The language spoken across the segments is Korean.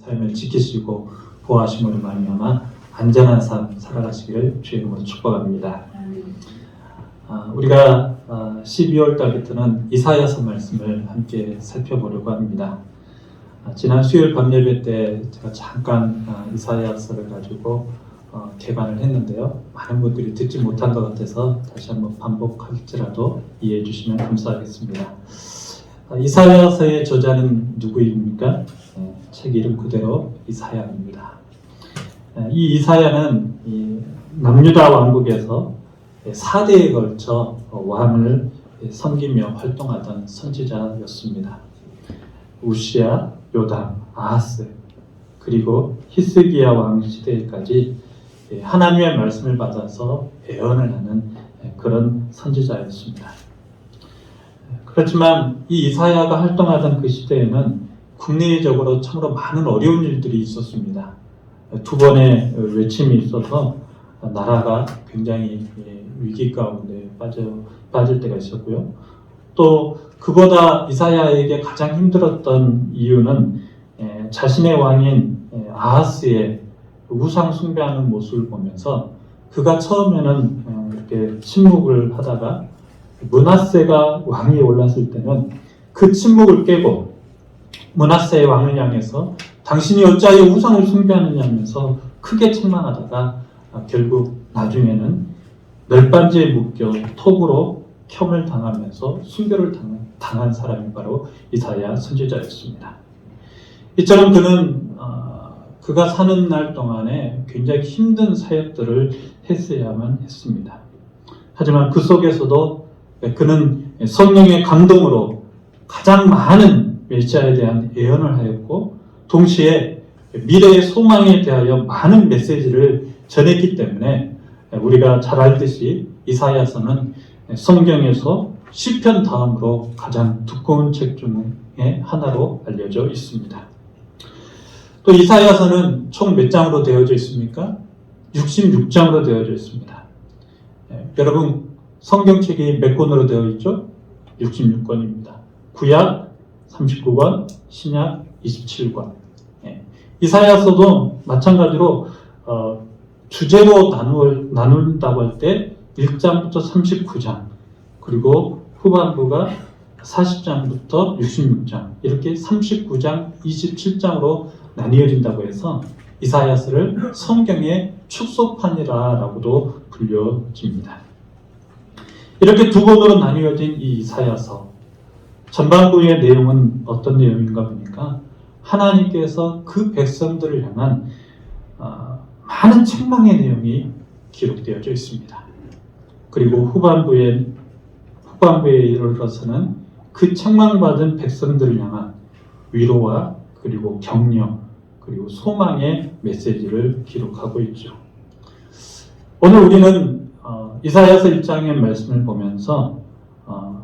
삶을 지키시고 보호하심으로 말미암아 안전한 삶 살아가시기를 주의 이름으로 축복합니다. 우리가 12월 달부터는 이사야서 말씀을 함께 살펴보려고 합니다. 지난 수요일 밤예배 때 제가 잠깐 이사야서를 가지고 개관을 했는데요. 많은 분들이 듣지 못한 것 같아서 다시 한번 반복할지라도 이해해 주시면 감사하겠습니다. 이사야서의 저자는 누구입니까? 책 이름 그대로 이사야입니다. 이 이사야는 남유다 왕국에서 4대에 걸쳐 왕을 섬기며 활동하던 선지자였습니다. 우시야, 요담, 아하스, 그리고 히스기야 왕 시대까지 하나님의 말씀을 받아서 예언을 하는 그런 선지자였습니다. 그렇지만 이 이사야가 활동하던 그 시대에는 국내적으로 참으로 많은 어려운 일들이 있었습니다. 두 번의 외침이 있어서 나라가 굉장히 위기 가운데 빠질 때가 있었고요. 또 그보다 이사야에게 가장 힘들었던 이유는 자신의 왕인 아하스의 우상 숭배하는 모습을 보면서 그가 처음에는 이렇게 침묵을 하다가 므낫세가 왕이 올랐을 때는 그 침묵을 깨고 므낫세의 왕을 향해서 당신이 어찌하여 우상을 숭배하느냐 하면서 크게 책망하다가 결국 나중에는 널빤지에 묶여 톱으로 켬을 당하면서 순교를 당한 사람이 바로 이사야 선지자였습니다. 이처럼 그는 그가 사는 날 동안에 굉장히 힘든 사역들을 했어야만 했습니다. 하지만 그 속에서도 그는 성령의 감동으로 가장 많은 메시아에 대한 예언을 하였고 동시에 미래의 소망에 대하여 많은 메시지를 전했기 때문에 우리가 잘 알듯이 이사야서는 성경에서 시편 다음으로 가장 두꺼운 책 중에 하나로 알려져 있습니다. 또 이사야서는 총 몇 장으로 되어져 있습니까? 66장으로 되어져 있습니다. 여러분 성경책이 몇 권으로 되어 있죠? 66권입니다. 구약 39권, 신약 27권. 이사야서도 마찬가지로 주제로 나눈다고 할 때 1장부터 39장 그리고 후반부가 40장부터 66장 이렇게 39장, 27장으로 나뉘어진다고 해서 이사야서를 성경의 축소판이라고도 불려집니다. 이렇게 두 권으로 나뉘어진 이 이사야서 전반부의 내용은 어떤 내용인가 보니까 하나님께서 그 백성들을 향한 많은 책망의 내용이 기록되어져 있습니다. 그리고 후반부에 이르러서는 그 책망받은 백성들을 향한 위로와 그리고 격려 그리고 소망의 메시지를 기록하고 있죠. 오늘 우리는 이사야서 1장의 말씀을 보면서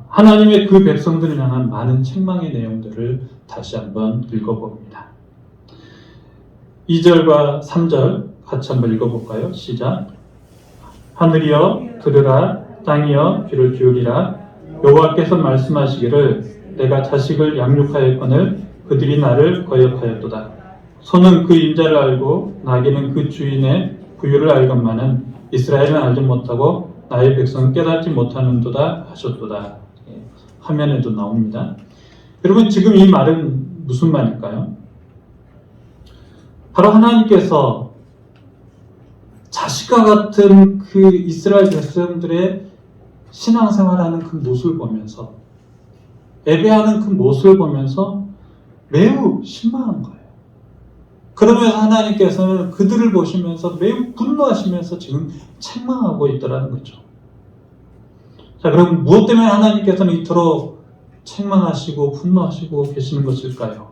하나님의 그 백성들을 향한 많은 책망의 내용들을 다시 한번 읽어봅니다. 2절과 3절 같이 한번 읽어볼까요? 시작. 하늘이여 들으라, 땅이여 귀를 기울이라. 여호와께서 말씀하시기를 내가 자식을 양육하였거늘 그들이 나를 거역하였도다. 소는 그 임자를 알고 나귀는 그 주인의 부유를 알건만은 이스라엘은 알지 못하고 나의 백성은 깨닫지 못하는도다 하셨도다. 화면에도 나옵니다. 여러분 지금 이 말은 무슨 말일까요? 바로 하나님께서 자식과 같은 그 이스라엘 백성들의 신앙생활하는 그 모습을 보면서 예배하는 그 모습을 보면서 매우 실망한 거예요. 그러면서 하나님께서는 그들을 보시면서 매우 분노하시면서 지금 책망하고 있더라는 거죠. 자, 그럼 무엇 때문에 하나님께서는 이토록 책망하시고 분노하시고 계시는 것일까요?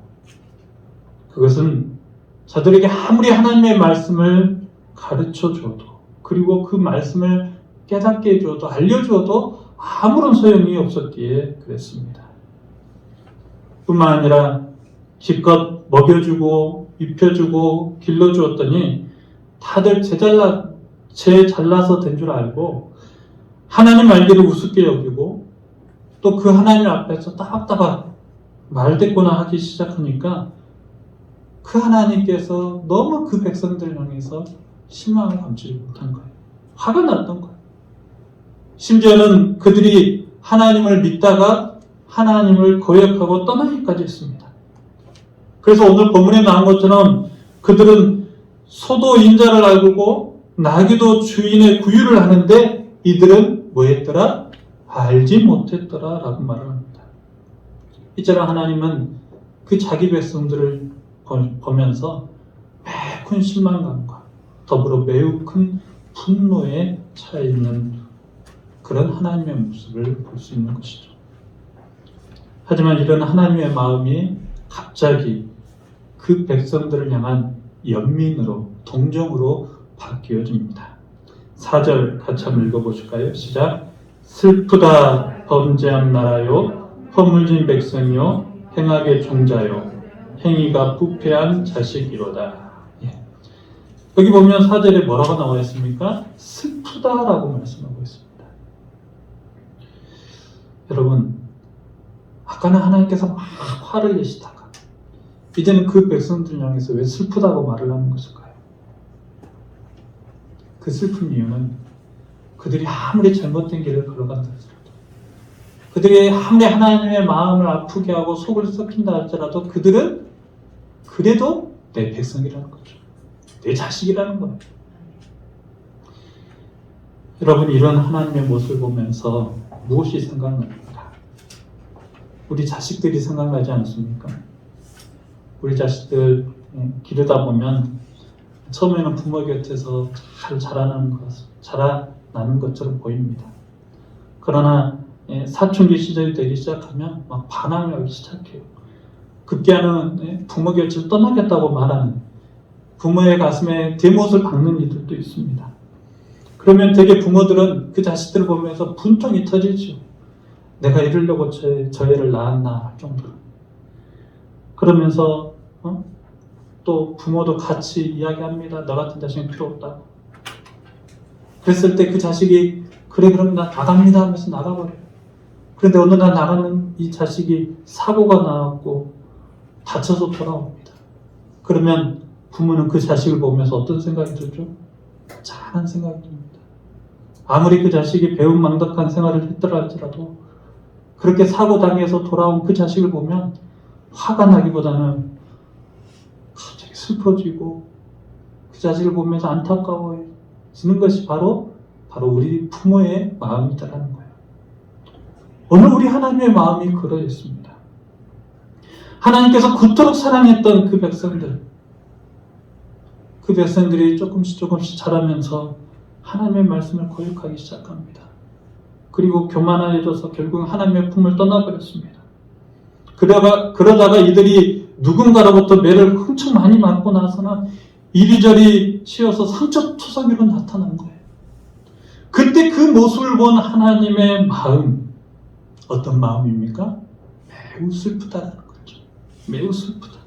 그것은 저들에게 아무리 하나님의 말씀을 가르쳐 줘도 그리고 그 말씀을 깨닫게 해줘도 알려줘도 아무런 소용이 없었기에 그랬습니다. 뿐만 아니라 기껏 먹여주고 입혀주고 길러주었더니 다들 제 잘나서 된 줄 알고 하나님 말기를 우습게 여기고 또 그 하나님 앞에서 따박따박 말대꾸나 하기 시작하니까 그 하나님께서 너무 그 백성들을 향해서 실망을 감추지 못한 거예요. 화가 났던 거예요. 심지어는 그들이 하나님을 믿다가 하나님을 거역하고 떠나기까지 했습니다. 그래서 오늘 본문에 나온 것처럼 그들은 소도 인자를 알고 나귀도 주인의 구유를 하는데 이들은 뭐 했더라? 알지 못했더라 라고 말을 합니다. 이처럼 하나님은 그 자기 백성들을 보면서 매우 큰 실망감과 더불어 매우 큰 분노에 차 있는 그런 하나님의 모습을 볼 수 있는 것이죠. 하지만 이런 하나님의 마음이 갑자기 그 백성들을 향한 연민으로, 동정으로 바뀌어집니다. 4절 같이 한번 읽어보실까요? 시작. 슬프다 범죄한 나라요, 허물진 백성이요, 행악의 종자요, 행위가 부패한 자식이로다. 예. 여기 보면 4절에 뭐라고 나와 있습니까? 슬프다라고 말씀하고 있습니다. 여러분, 아까는 하나님께서 막 화를 내시다가 이제는 그 백성들 향해서 왜 슬프다고 말을 하는 것일까요? 그 슬픈 이유는 그들이 아무리 잘못된 길을 걸어간다 할지라도, 그들이 아무리 하나님의 마음을 아프게 하고 속을 썩힌다 할지라도 그들은 그래도 내 백성이라는 거죠. 내 자식이라는 거예요. 여러분, 이런 하나님의 모습을 보면서 무엇이 생각납니까? 우리 자식들이 생각나지 않습니까? 우리 자식들 기르다 보면 처음에는 부모 곁에서 잘 자라나는 것처럼 보입니다. 그러나 사춘기 시절이 되기 시작하면 막 반항을 하기 시작해요. 급기야는 부모 곁을 떠나겠다고 말하는, 부모의 가슴에 대못을 박는 이들도 있습니다. 그러면 되게 부모들은 그 자식들을 보면서 분통이 터지죠. 내가 이러려고 저 애를 낳았나 할 정도로. 그러면서 또 부모도 같이 이야기합니다. 너 같은 자식은 필요 없다고. 그랬을 때 그 자식이 그래 그럼 나 나갑니다 하면서 나가버려요. 그런데 어느 날 나가는 이 자식이 사고가 나왔고 다쳐서 돌아옵니다. 그러면 부모는 그 자식을 보면서 어떤 생각이 들죠? 짠한 생각이 듭니다. 아무리 그 자식이 배은망덕한 생활을 했더라 할지라도 그렇게 사고 당해서 돌아온 그 자식을 보면 화가 나기보다는 갑자기 슬퍼지고 그 자식을 보면서 안타까워지는 것이 바로 우리 부모의 마음이다라는 거예요. 오늘 우리 하나님의 마음이 그러했습니다. 하나님께서 그토록 사랑했던 그 백성들이 조금씩 자라면서 하나님의 말씀을 거역하기 시작합니다. 그리고 교만해져서 결국 하나님의 품을 떠나버렸습니다. 그러다가 이들이 누군가로부터 매를 엄청 많이 맞고 나서는 이리저리 치여서 상처투성이로 나타난 거예요. 그때 그 모습을 본 하나님의 마음, 어떤 마음입니까? 매우 슬프다라는 거죠. 매우 슬프다.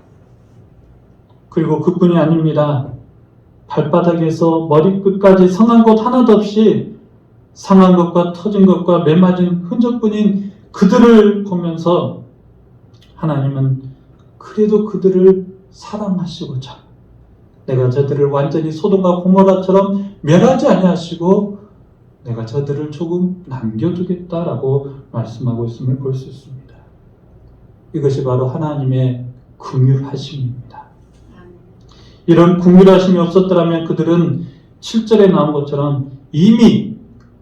그리고 그뿐이 아닙니다. 발바닥에서 머리끝까지 상한 곳 하나도 없이 상한 것과 터진 것과 매맞은 흔적뿐인 그들을 보면서 하나님은 그래도 그들을 사랑하시고자 내가 저들을 완전히 소돔과 고모라처럼 멸하지 아니하시고 내가 저들을 조금 남겨두겠다라고 말씀하고 있음을 볼 수 있습니다. 이것이 바로 하나님의 긍휼하심입니다. 이런 긍휼하심이 없었더라면 그들은 7절에 나온 것처럼 이미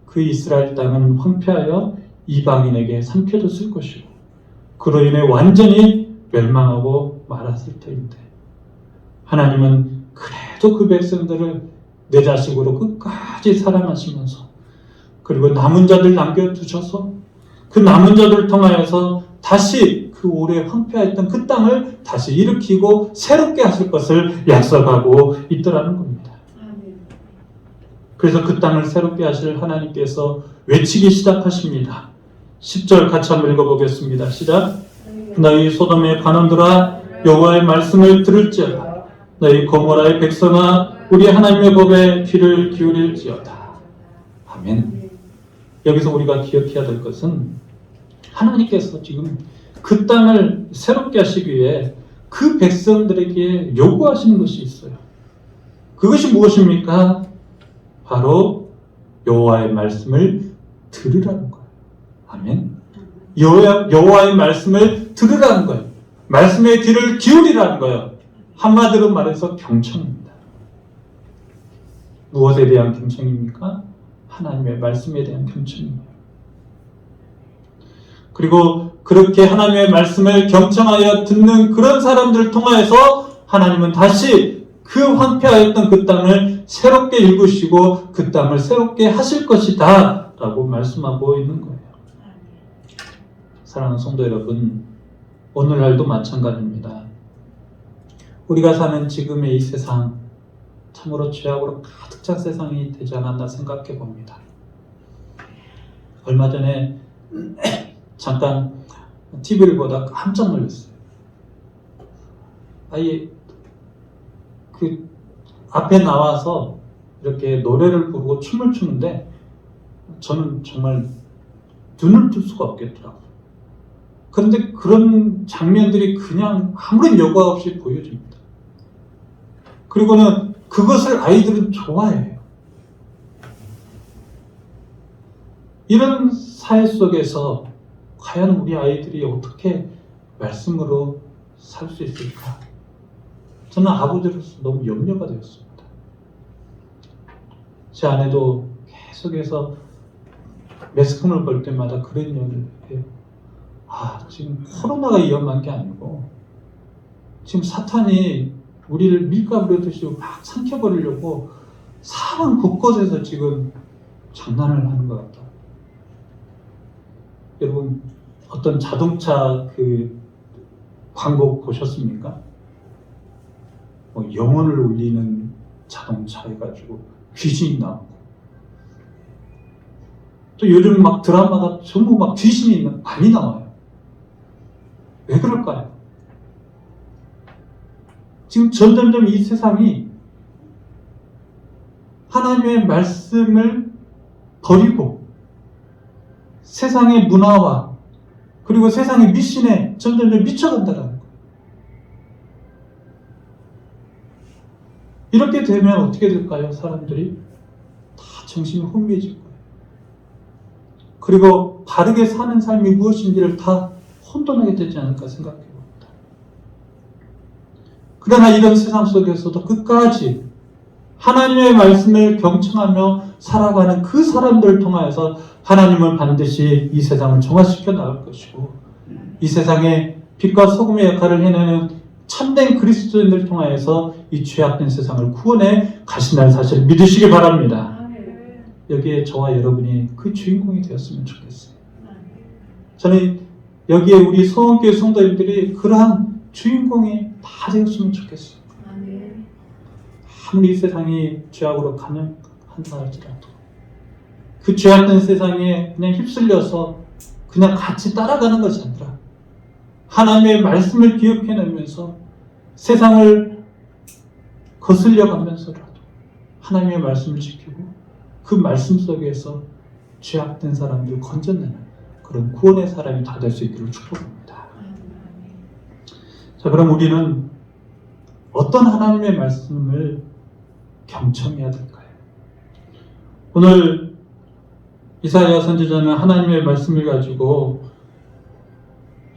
그 이스라엘 땅은 황폐하여 이방인에게 삼켜졌을 것이고 그로 인해 완전히 멸망하고 말았을 터인데 하나님은 그래도 그 백성들을 내 자식으로 끝까지 사랑하시면서 그리고 남은 자들 남겨두셔서 그 남은 자들을 통하여서 다시 그 오래 황폐했던 그 땅을 다시 일으키고 새롭게 하실 것을 약속하고 있더라는 겁니다. 그래서 그 땅을 새롭게 하실 하나님께서 외치기 시작하십니다. 10절 같이 한번 읽어보겠습니다. 시작. 너희 소돔의 반원들아 여호와의 말씀을 들을지어다. 너희 고모라의 백성아 우리 하나님의 법에 귀를 기울일지어다. 아멘. 여기서 우리가 기억해야 될 것은 하나님께서 지금 그 땅을 새롭게 하시기 위해 그 백성들에게 요구하시는 것이 있어요. 그것이 무엇입니까? 바로 여호와의 말씀을 들으라는 거예요. 아멘. 여호와의 말씀을 들으라는 거예요. 말씀의 귀를 기울이라는 거예요. 한마디로 말해서 경청입니다. 무엇에 대한 경청입니까? 하나님의 말씀에 대한 경청이에요. 그리고 그렇게 하나님의 말씀을 경청하여 듣는 그런 사람들을 통하여서 하나님은 다시 그 황폐하였던 그 땅을 새롭게 일구시고 그 땅을 새롭게 하실 것이다 라고 말씀하고 있는 거예요. 사랑하는 성도 여러분, 오늘날도 마찬가지입니다. 우리가 사는 지금의 이 세상, 참으로 죄악으로 가득 찬 세상이 되지 않았나 생각해 봅니다. 얼마 전에 잠깐 TV를 보다 깜짝 놀랐어요. 아예 그 앞에 나와서 이렇게 노래를 부르고 춤을 추는데 저는 정말 눈을 뜰 수가 없겠더라고요. 그런데 그런 장면들이 그냥 아무런 여과 없이 보여집니다. 그리고는 그것을 아이들은 좋아해요. 이런 사회 속에서 과연 우리 아이들이 어떻게 말씀으로 살 수 있을까? 저는 아버지로서 너무 염려가 되었습니다. 제 아내도 계속해서 매스컴을 볼 때마다 그런 얘기를 해요. 지금 코로나가 위험한 게 아니고 지금 사탄이 우리를 밀가부르듯이 막 삼켜버리려고 사방 곳곳에서 지금 장난을 하는 것 같다. 여러분 어떤 자동차 그 광고 보셨습니까? 영혼을 울리는 자동차 해가지고 귀신이 나오고 또 요즘 막 드라마가 전부 막 귀신이 많이 나와요. 왜 그럴까요? 지금 점점점 이 세상이 하나님의 말씀을 버리고 세상의 문화와 그리고 세상의 미신에 점점점 미쳐간다는 거예요. 이렇게 되면 어떻게 될까요? 사람들이 다 정신이 혼미해질 거예요. 그리고 바르게 사는 삶이 무엇인지를 다 혼돈하게 되지 않을까 생각해 봅니다. 그러나 이런 세상 속에서도 끝까지 하나님의 말씀을 경청하며 살아가는 그 사람들을 통하여서 하나님은 반드시 이 세상을 정화시켜 나갈 것이고 이 세상에 빛과 소금의 역할을 해내는 참된 그리스도인들을 통하여서 이 죄악된 세상을 구원해 가신다는 사실을 믿으시기 바랍니다. 여기에 저와 여러분이 그 주인공이 되었으면 좋겠어요. 저는 여기에 우리 소원교회 성도님들이 그러한 주인공이 다 되었으면 좋겠어요. 아무리 이 세상이 죄악으로 가난한다 할지라도 그 죄악된 세상에 그냥 휩쓸려서 그냥 같이 따라가는 것이 아니라 하나님의 말씀을 기억해내면서 세상을 거슬려 가면서라도 하나님의 말씀을 지키고 그 말씀 속에서 죄악된 사람들을 건져내는 그런 구원의 사람이 다 될 수 있기를 축복합니다. 자, 그럼 우리는 어떤 하나님의 말씀을 경청해야 될까요? 오늘 이사야 선지자는 하나님의 말씀을 가지고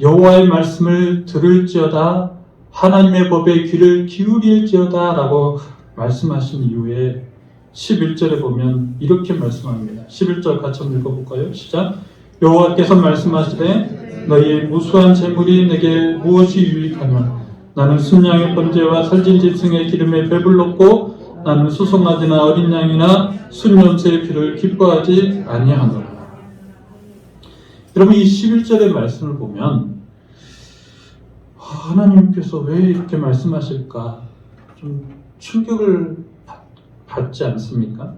여호와의 말씀을 들을지어다 하나님의 법에 귀를 기울일지어다 라고 말씀하신 이후에 11절에 보면 이렇게 말씀합니다. 11절 같이 한번 읽어볼까요? 시작. 여호와께서 말씀하시되 너희의 무수한 재물이 내게 무엇이 유익하냐? 나는 순양의 번제와 살진 짐승의 기름에 배불렀고 나는 수송아지나 어린 양이나 순염새의 피를 기뻐하지 아니하노라. 여러분 이 11절의 말씀을 보면 하나님께서 왜 이렇게 말씀하실까 좀 충격을 받지 않습니까?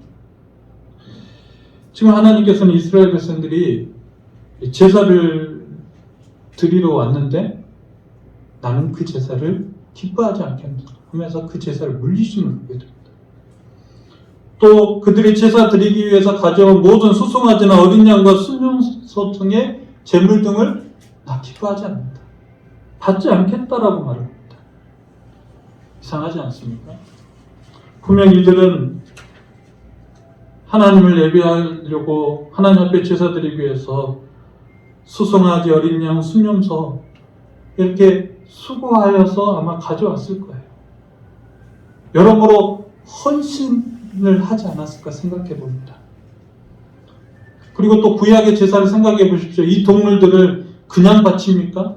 지금 하나님께서는 이스라엘 백성들이 제사를 드리러 왔는데 나는 그 제사를 기뻐하지 않겠다 하면서 그 제사를 물리심을 보게 됩니다. 또 그들이 제사 드리기 위해서 가져온 모든 수송아지나 어린 양과 순염소 등의 제물 등을 나 기뻐하지 않는다. 받지 않겠다라고 말합니다. 이상하지 않습니까? 분명 이들은 하나님을 예배하려고 하나님 앞에 제사 드리기 위해서 수송아지, 어린 양, 순염소 이렇게 수고하여서 아마 가져왔을 거예요. 여러모로 헌신을 하지 않았을까 생각해 봅니다. 그리고 또 구약의 제사를 생각해 보십시오. 이 동물들을 그냥 바칩니까?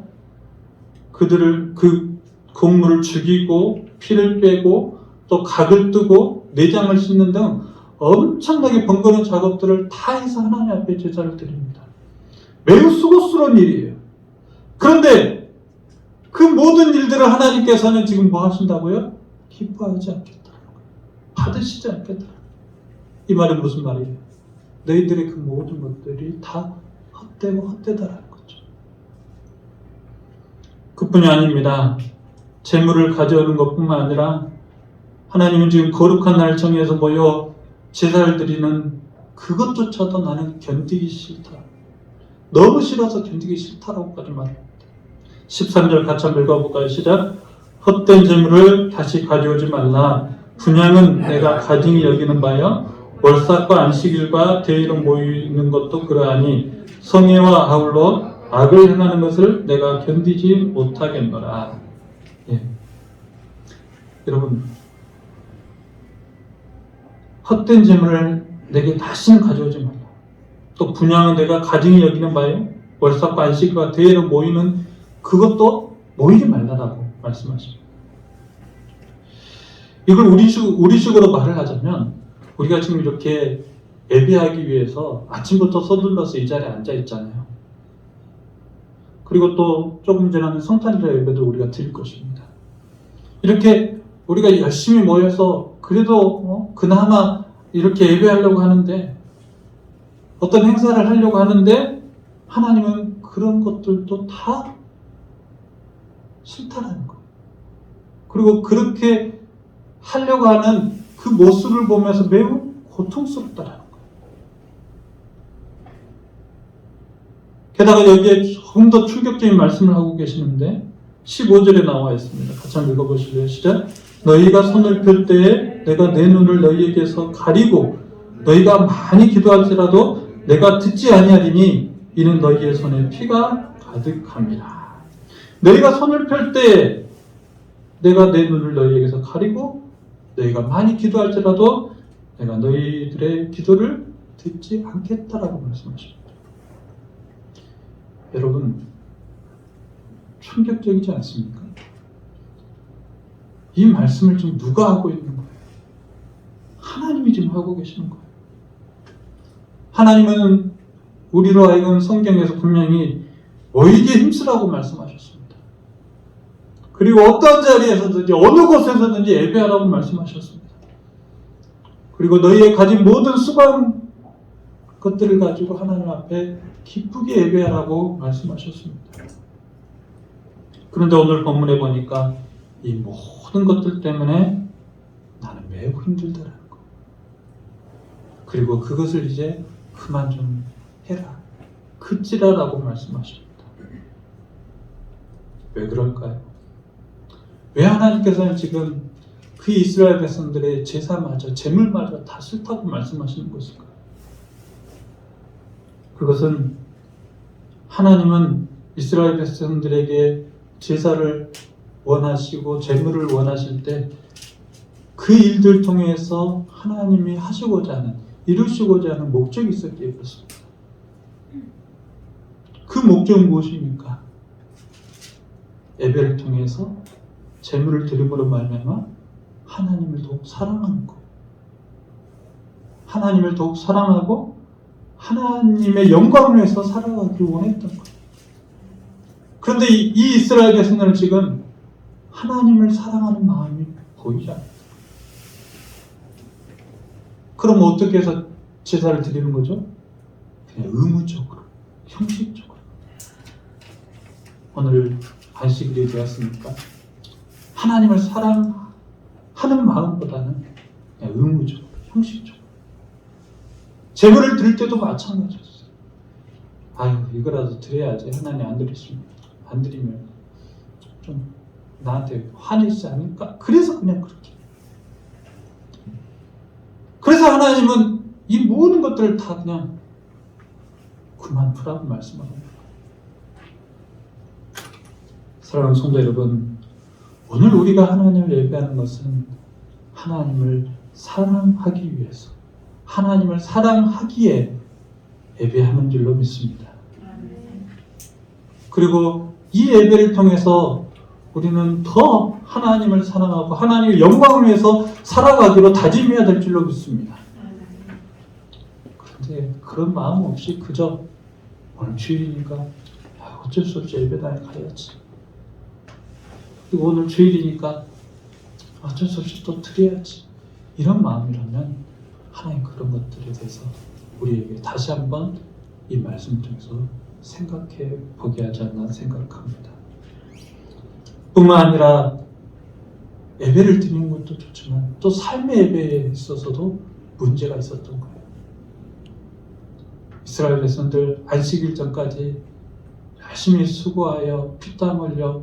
그들을 그 곡물을 죽이고 피를 빼고 또 각을 뜨고 내장을 씻는 등 엄청나게 번거로운 작업들을 다 해서 하나님 앞에 제사를 드립니다. 매우 수고스러운 일이에요. 그런데 그 모든 일들을 하나님께서는 지금 뭐 하신다고요? 기뻐하지 않겠다는 거예요. 받으시지 않겠다. 이 말은 무슨 말이에요? 너희들의 그 모든 것들이 다 헛되고 헛되다라는 거죠. 그뿐이 아닙니다. 재물을 가져오는 것뿐만 아니라 하나님은 지금 거룩한 날 정해서 모여 제사를 드리는 그것조차도 나는 견디기 싫다. 너무 싫어서 견디기 싫다라고까지 말합니다. 13절 같이 한번 읽어볼까요? 시작. 헛된 재물을 다시 가져오지 말라. 분향은 내가 가증히 여기는 바여 월삭과 안식일과 대일로 모이는 것도 그러하니 성회와 아울러 악을 행하는 것을 내가 견디지 못하겠노라. 예. 여러분, 헛된 재물을 내게 다시는 가져오지 말라. 또 분향은 내가 가증히 여기는 바에 월삭과 안식일과 대회로 모이는 그것도 모이지 말라라고 말씀하십니다. 이걸 우리식으로 말을 하자면 우리가 지금 이렇게 예배하기 위해서 아침부터 서둘러서 이 자리에 앉아 있잖아요. 그리고 또 조금 지나면 성탄절 예배도 우리가 드릴 것입니다. 이렇게 우리가 열심히 모여서 그래도 그나마 이렇게 예배하려고 하는데 어떤 행사를 하려고 하는데 하나님은 그런 것들도 다 싫다라는 거예요. 그리고 그렇게 하려고 하는 그 모습을 보면서 매우 고통스럽다라는 거예요. 게다가 여기에 조금 더 충격적인 말씀을 하고 계시는데 15절에 나와 있습니다. 같이 한번 읽어보실래요? 시작. 너희가 손을 펼 때에 내가 내 눈을 너희에게서 가리고 너희가 많이 기도할지라도 내가 듣지 아니하리니 이는 너희의 손에 피가 가득함이라. 너희가 손을 펼 때에 내가 내 눈을 너희에게서 가리고 너희가 많이 기도할지라도 내가 너희들의 기도를 듣지 않겠다라고 말씀하십니다. 여러분, 충격적이지 않습니까? 이 말씀을 지금 누가 하고 있는 거예요? 하나님이 지금 하고 계시는 거예요. 하나님은 우리로 하여금 성경에서 분명히 모이기에 힘쓰라고 말씀하셨습니다. 그리고 어떤 자리에서든지 어느 곳에서든지 예배하라고 말씀하셨습니다. 그리고 너희의 가진 모든 수고한 것들을 가지고 하나님 앞에 기쁘게 예배하라고 말씀하셨습니다. 그런데 오늘 본문에 보니까 이 모든 것들 때문에 나는 매우 힘들다라는 거. 그리고 그것을 이제 그만 좀 해라. 그치라라고 말씀하십니다. 왜 그럴까요? 왜 하나님께서는 지금 그 이스라엘 백성들의 제사마저 제물마저 다 싫다고 말씀하시는 것일까요? 그것은 하나님은 이스라엘 백성들에게 제사를 원하시고 제물을 원하실 때 그 일들 통해서 하나님이 하시고자 하는, 이루시고자 하는 목적이 있었기에 그렇습니다. 그 목적은 무엇입니까? 예배를 통해서 제물을 드림으로 말미암아 하나님을 더욱 사랑하는 것, 하나님을 더욱 사랑하고 하나님의 영광을 위해서 살아가기 원했던 것. 그런데 이 이스라엘 백성들은 지금 하나님을 사랑하는 마음이 보이지 않아요. 그럼 어떻게 해서 제사를 드리는 거죠? 그냥 의무적으로, 형식적으로. 오늘 안식일이 되었으니까 하나님을 사랑하는 마음보다는 그냥 의무적으로, 형식적으로. 제물을 드릴 때도 마찬가지였어요. 아유, 이거라도 드려야지. 하나님 안 드리면 좀 나한테 화내지 않을까? 그래서 그냥 그렇게. 그래서 하나님은 이 모든 것들을 다 그냥 그만 두라고 말씀합니다. 사랑하는 성도 여러분, 오늘 우리가 하나님을 예배하는 것은 하나님을 사랑하기 위해서, 하나님을 사랑하기에 예배하는 줄로 믿습니다. 그리고 이 예배를 통해서 우리는 더 하나님을 사랑하고 하나님의 영광을 위해서 살아가기로 다짐해야 될 줄로 믿습니다. 그런데 그런 마음 없이 그저 오늘 주일이니까 어쩔 수 없이 예배당에 가야지. 그리고 오늘 주일이니까 어쩔 수 없이 또 드려야지. 이런 마음이라면 하나님 그런 것들에 대해서 우리에게 다시 한번 이 말씀을 통해서 생각해 보게 하지 않나 생각합니다. 뿐만 아니라 예배를 드리는 것도 좋지만 또 삶의 예배에 있어서도 문제가 있었던 거예요. 이스라엘 백성들 안식일 전까지 열심히 수고하여 피땀 흘려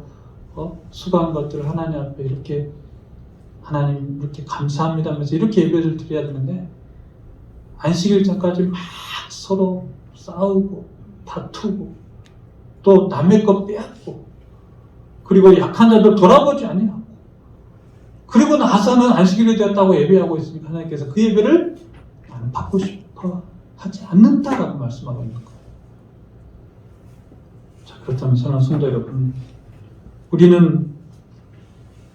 수고한 것들을 하나님 앞에 이렇게 하나님 이렇게 감사합니다 하면서 이렇게 예배를 드려야 되는데 안식일 전까지 막 서로 싸우고 다투고 또 남의 것 빼앗고 그리고 약한 자들 돌아보지 아니하고 그리고 나서는 안식일이 되었다고 예배하고 있으니까 하나님께서 그 예배를 나는 받고 싶어 하지 않는다라고 말씀하고 있는 거예요. 자, 그렇다면 사랑하는 성도 여러분, 우리는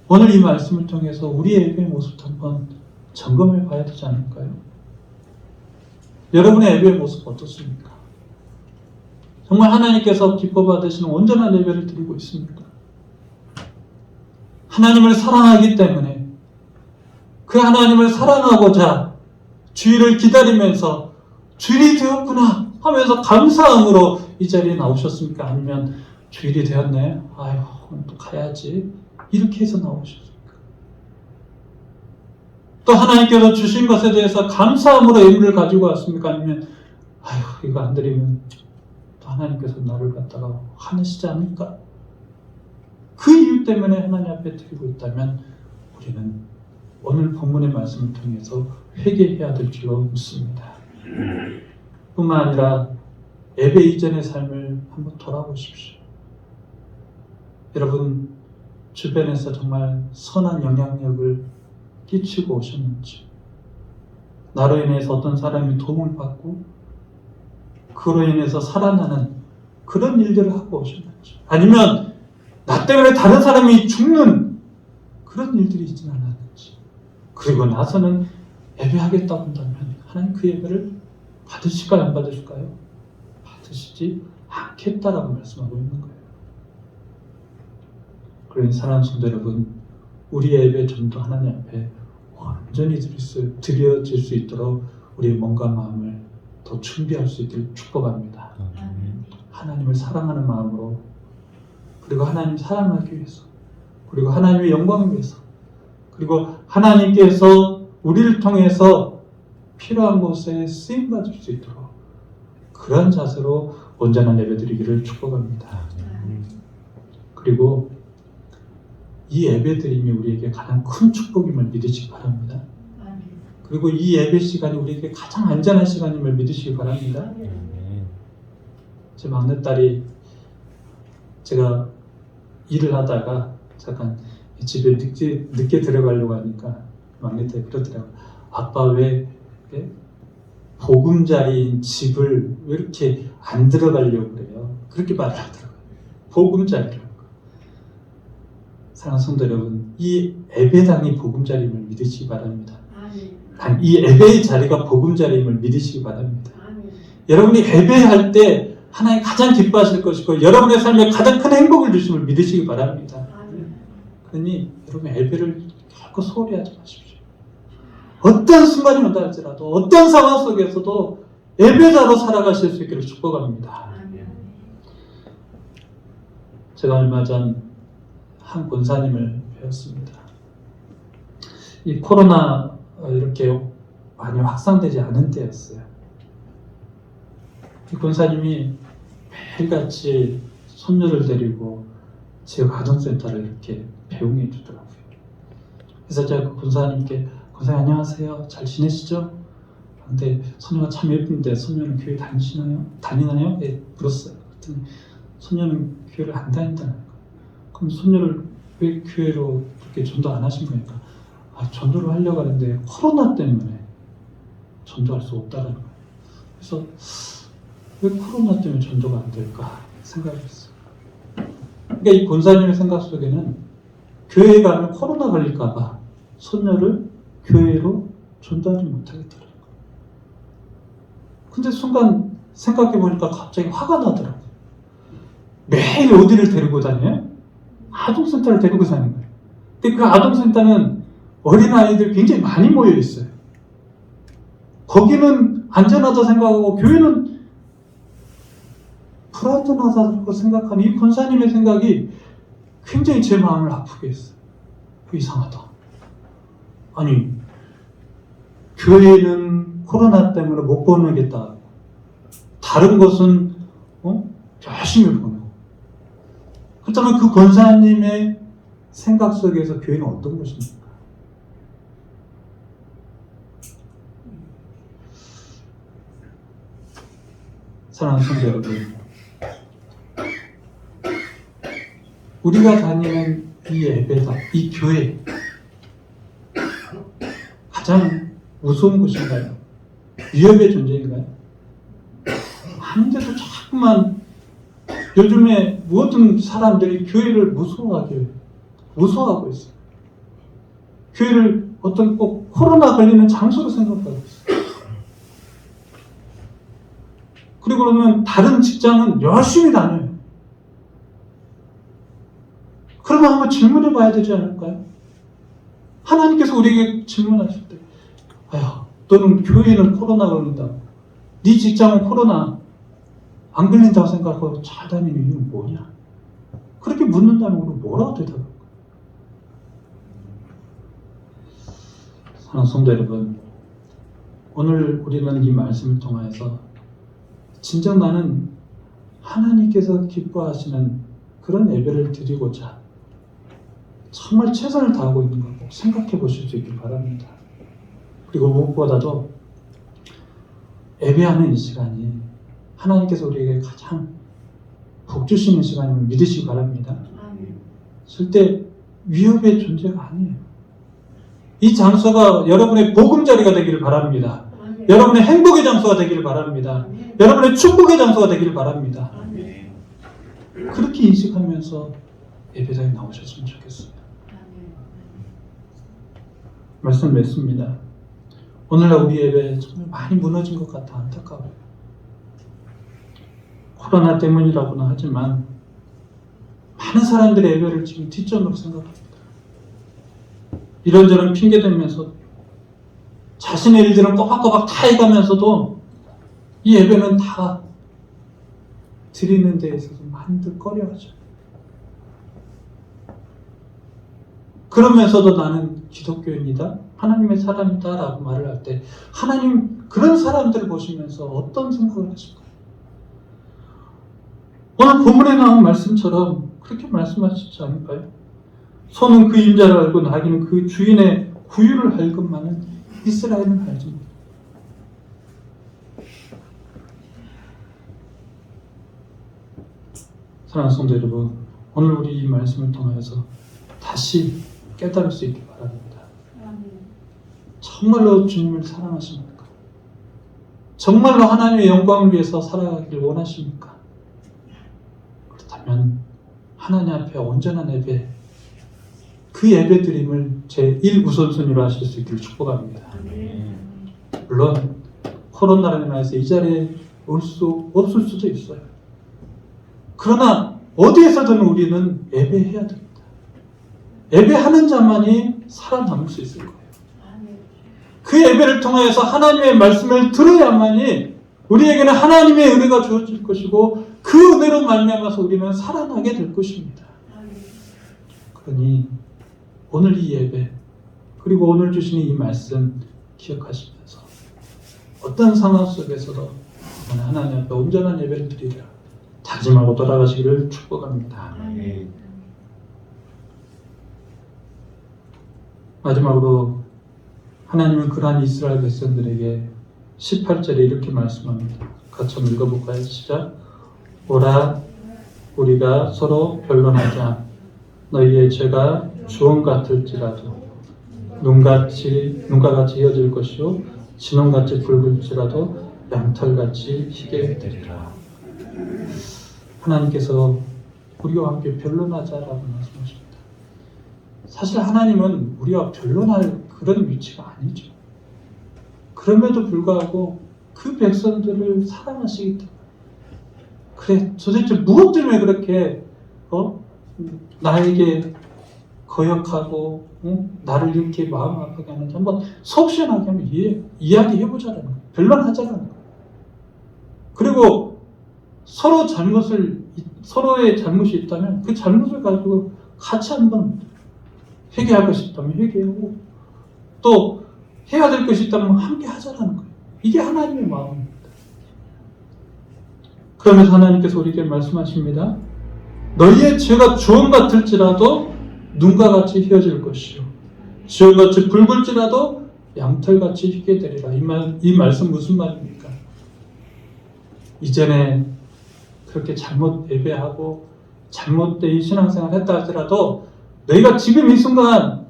오늘 이 말씀을 통해서 우리의 예배의 모습도 한번 점검해 봐야 되지 않을까요? 여러분의 예배의 모습 어떻습니까? 정말 하나님께서 기뻐 받으시는 온전한 예배를 드리고 있습니까? 하나님을 사랑하기 때문에 그 하나님을 사랑하고자 주일을 기다리면서 주일이 되었구나 하면서 감사함으로 이 자리에 나오셨습니까? 아니면 주일이 되었네? 아유, 오늘 또 가야지. 이렇게 해서 나오셨습니까? 또 하나님께서 주신 것에 대해서 감사함으로 의미를 가지고 왔습니까? 아니면 아유, 이거 안 드리면 또 하나님께서 나를 갖다가 화내시지 않을까? 그 이유 때문에 하나님 앞에 드리고 있다면 우리는 오늘 본문의 말씀을 통해서 회개해야 될 줄로 믿습니다. 뿐만 아니라 예배 이전의 삶을 한번 돌아보십시오. 여러분 주변에서 정말 선한 영향력을 끼치고 오셨는지, 나로 인해서 어떤 사람이 도움을 받고 그로 인해서 살아나는 그런 일들을 하고 오셨는지, 아니면 나 때문에 다른 사람이 죽는 그런 일들이 있지는 않았는지, 그리고 나서는 예배하겠다고 한다면 하나님 그 예배를 받으실까요? 안 받으실까요? 받으시지 않겠다라고 말씀하고 있는 거예요. 그러니 사랑하는 성도 여러분, 우리의 예배 좀 더 하나님 앞에 완전히 드려질 수 있도록 우리의 몸과 마음을 더 준비할 수 있기를 축복합니다. 하나님을 사랑하는 마음으로, 그리고 하나님 사랑하기 위해서, 그리고 하나님의 영광을 위해서, 그리고 하나님께서 우리를 통해서 필요한 곳에 쓰임받을 수 있도록 그런 자세로 온전한 예배 드리기를 축복합니다. 그리고 이 예배 드림이 우리에게 가장 큰 축복임을 믿으시기 바랍니다. 그리고 이 예배 시간이 우리에게 가장 안전한 시간임을 믿으시기 바랍니다. 제 막내딸이 제가 일을 하다가 잠깐 집에 늦게 들어가려고 하니까 막내딸이 그러더라고요. 아빠 왜 보금자리인 집을 왜 이렇게 안 들어가려고 그래요? 그렇게 말을 하더라고요. 보금자리라고. 사랑하는 성도 여러분, 이 예배당이 보금자리임을 믿으시기 바랍니다. 아니, 이 예배의 자리가 보금자리임을 믿으시기 바랍니다. 여러분이 예배할 때 하나님 가장 기뻐하실 것이고 여러분의 삶에 가장 큰 행복을 주심을 믿으시기 바랍니다. 그러니 여러분 예배를 결코 소홀히 하지 마십시오. 어떤 순간이 온다 할지라도 어떤 상황 속에서도 예배자로 살아가실 수 있기를 축복합니다. 제가 얼마 전 한 권사님을 배웠습니다. 이 코로나 이렇게 많이 확산되지 않은 때였어요. 이 권사님이 매일같이 손녀를 데리고 지역 아동센터를 이렇게 배웅해 주더라고요. 그래서 제가 그 권사님께 권사님 안녕하세요. 잘 지내시죠? 근데 소녀가 참 예쁜데 소녀는 교회 다니나요? 네, 물었어요. 그랬더니 소녀는 교회를 안 다닌다는 거예요. 그럼 소녀를 왜 교회로 그렇게 전도 안 하신 거니까 전도를 하려고 하는데 코로나 때문에 전도할 수 없다는 거예요. 그래서 왜 코로나 때문에 전도가 안 될까 생각했어요. 그러니까 이 권사님의 생각 속에는 교회에 가면 코로나 걸릴까 봐 손녀를 교회로 전도하지 못하겠다는 거예요. 근데 순간 생각해 보니까 갑자기 화가 나더라고요. 매일 어디를 데리고 다녀요? 아동센터를 데리고 다니는 거예요. 근데 그 아동센터는 어린아이들 굉장히 많이 모여 있어요. 거기는 안전하다 생각하고 교회는 불안전하다고 생각하는 이 권사님의 생각이 굉장히 제 마음을 아프게 했어요. 이상하다. 아니, 교회는 코로나 때문에 못 보내겠다. 다른 것은 열심히 보내고. 그렇다면 그 권사님의 생각 속에서 교회는 어떤 것입니까? 사랑하는 성도 여러분, 우리가 다니는 이 예배당, 이 교회 가장 무서운 곳인가요? 위협의 존재인가요? 아닌데도 자꾸만 요즘에 모든 사람들이 교회를 무서워하고 있어요. 교회를 어떤 꼭 코로나 걸리는 장소로 생각하고 있어요. 그리고 그러면 다른 직장은 열심히 다녀요. 그러면 한번 질문해 봐야 되지 않을까요? 하나님께서 우리에게 질문하실 때, 너는 교회는 코로나 걸린다. 네 직장은 코로나 안 걸린다고 생각하고 잘 다니는 이유는 뭐냐? 그렇게 묻는다면 우리 뭐라고 대답할까요? 사랑하는 성도 여러분, 오늘 우리는 이 말씀을 통해서 진정 나는 하나님께서 기뻐하시는 그런 예배를 드리고자 정말 최선을 다하고 있는 걸 꼭 생각해 보실 수 있길 바랍니다. 그리고 무엇보다도 예배하는 이 시간이 하나님께서 우리에게 가장 복 주시는 시간임을 믿으시기 바랍니다. 절대 위협의 존재가 아니에요. 이 장소가 여러분의 보금자리가 되기를 바랍니다. 여러분의 행복의 장소가 되기를 바랍니다. 여러분의 축복의 장소가 되기를 바랍니다. 그렇게 인식하면서 예배당에 나오셨으면 좋겠습니다. 말씀 맺습니다. 오늘날 우리 예배 정말 많이 무너진 것 같아 안타까워요. 코로나 때문이라고는 하지만 많은 사람들의 예배를 지금 뒷전으로 생각합니다. 이런저런 핑계대면서 자신의 일들은 꼬박꼬박 다 해가면서도 이 예배는 다 드리는 데 있어서 많이들 꺼려하죠. 그러면서도 나는 기독교인이다, 하나님의 사람이다 라고 말을 할 때 하나님 그런 사람들을 보시면서 어떤 생각을 하실까요? 오늘 본문에 나온 말씀처럼 그렇게 말씀하시지 않을까요? 소는 그 임자를 알고 나귀는 그 주인의 구유를 알 것만은 이스라엘은 알지 못해. 사랑하는 성도 여러분, 오늘 우리 이 말씀을 통해서 다시 깨달을 수 있기 바랍니다. 정말로 주님을 사랑하십니까? 정말로 하나님의 영광을 위해서 살아가기를 원하십니까? 그렇다면 하나님 앞에 온전한 예배, 그 예배드림을 제1 우선순위로 하실 수 있기를 축복합니다. 물론 코로나로 인해서 이 자리에 올 수 없을 수도 있어요. 그러나 어디에서든 우리는 예배해야 됩니다. 예배하는 자만이 살아남을 수 있을 거예요. 그 예배를 통해서 하나님의 말씀을 들어야만이 우리에게는 하나님의 은혜가 주어질 것이고 그 은혜로 말미암아서 우리는 살아나게 될 것입니다. 그러니 오늘 이 예배 그리고 오늘 주시는 이 말씀 기억하시면서 어떤 상황 속에서도 하나님 앞에 온전한 예배를 드리라 다짐하고 돌아가시기를 축복합니다. 마지막으로 하나님은 그러한 이스라엘 백성들에게 18절에 이렇게 말씀합니다. 같이 한번 읽어볼까요? 시작. 오라 우리가 서로 변론하자. 너희의 죄가 주홍 같을지라도 눈과 같이 헤어질 것이요 진홍같이 붉을지라도 양털같이 희게 되리라. 하나님께서 우리와 함께 변론하자라고 말씀하십니다. 사실 하나님은 우리와 변론할 그런 위치가 아니죠. 그럼에도 불구하고 그 백성들을 사랑하시기 때문에 그래 도대체 무엇 때문에 그렇게 나에게 거역하고 나를 이렇게 마음 아프게 하는지 한번 속 시원하게 한번 이야기해보자라는 거예요. 변론하자라는 거예요. 그리고 서로의 잘못이 있다면 그 잘못을 가지고 같이 한번 회개할 것이 있다면 회개하고 또 해야 될 것이 있다면 함께 하자라는 거예요. 이게 하나님의 마음입니다. 그러면서 하나님께서 우리에게 말씀하십니다. 너희의 죄가 주홍 같을지라도 눈과 같이 휘어질 것이요 지홍같이 붉을지라도 양털같이 희게 되리라. 이 말씀 무슨 말입니까? 이전에 그렇게 잘못 예배하고 잘못된 신앙생활 했다 할지라도 너희가 지금 이 순간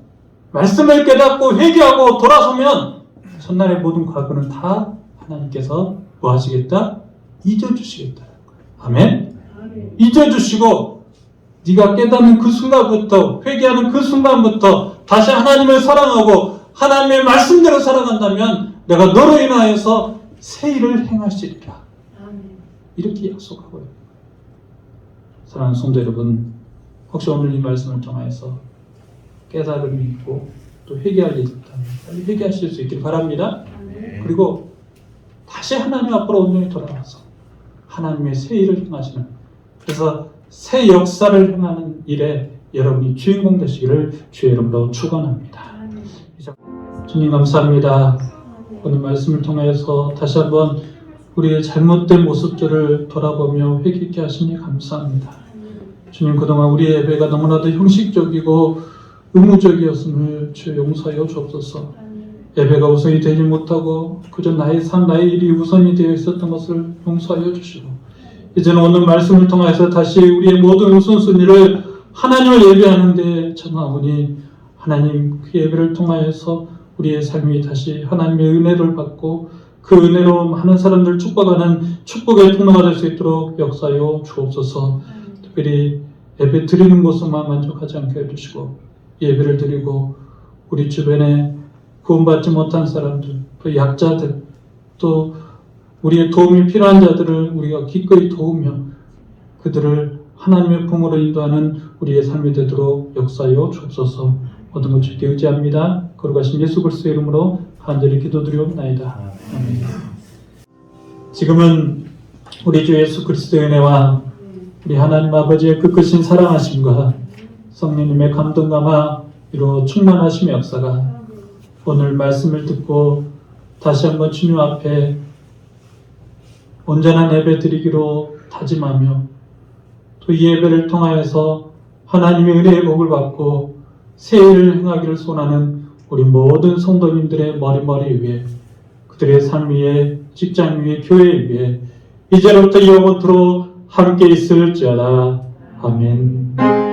말씀을 깨닫고 회개하고 돌아서면 전날의 모든 과거는 다 하나님께서 뭐 하시겠다? 잊어주시겠다. 아멘? 잊어주시고 네가 깨닫는 그 순간부터 회개하는 그 순간부터 다시 하나님을 사랑하고 하나님의 말씀대로 살아간다면 내가 너로 인하여서 새 일을 행하시리라. 이렇게 약속하고요. 사랑하는 성도 여러분, 혹시 오늘 이 말씀을 통해서 깨달음이 있고 또 회개할 일이 있다면 빨리 회개하실 수 있길 바랍니다. 그리고 다시 하나님 앞으로 온전히 돌아와서 하나님의 새 일을 행하시는, 그래서 새 역사를 행하는 일에 여러분이 주인공 되시기를 주의 이름으로 축원합니다. 주님 감사합니다. 오늘 말씀을 통해서 다시 한번 우리의 잘못된 모습들을 돌아보며 회개케 하시니 감사합니다. 주님, 그동안 우리의 예배가 너무나도 형식적이고 의무적이었음을 주여 용서하여 주옵소서. 예배가 우선이 되지 못하고 그저 나의 삶, 나의 일이 우선이 되어 있었던 것을 용서하여 주시고 이제는 오늘 말씀을 통해서 다시 우리의 모든 우선순위를 하나님을 예배하는 데 정하오니 하나님 그 예배를 통하여서 우리의 삶이 다시 하나님의 은혜를 받고 그 은혜로 많은 사람들을 축복하는 축복의 통로가 될 수 있도록 역사하여 주옵소서. 특별히 예배 드리는 것으로만 만족하지 않게 해주시고 예배를 드리고 우리 주변에 구원받지 못한 사람들, 또 약자들, 또 우리의 도움이 필요한 자들을 우리가 기꺼이 도우며 그들을 하나님의 품으로 인도하는 우리의 삶이 되도록 역사하여 주옵소서. 모든 것 주께 의지합니다. 거룩하신 예수 그리스도의 이름으로 간절히 기도드리옵나이다. 아멘. 지금은 우리 주 예수 그리스도의 은혜와 우리 하나님 아버지의 끝끝인 사랑하심과 성령님의 감동감화 이로 충만하심의 역사가 오늘 말씀을 듣고 다시 한번 주님 앞에 온전한 예배 드리기로 다짐하며 또 이 예배를 통하여서 하나님의 은혜의 복을 받고 새 일을 행하기를 소원하는 우리 모든 성도님들의 머리 위에 그들의 삶 위에 직장 위에 교회 위에 이제부터 영원토록 함께 있을지어다. 아멘.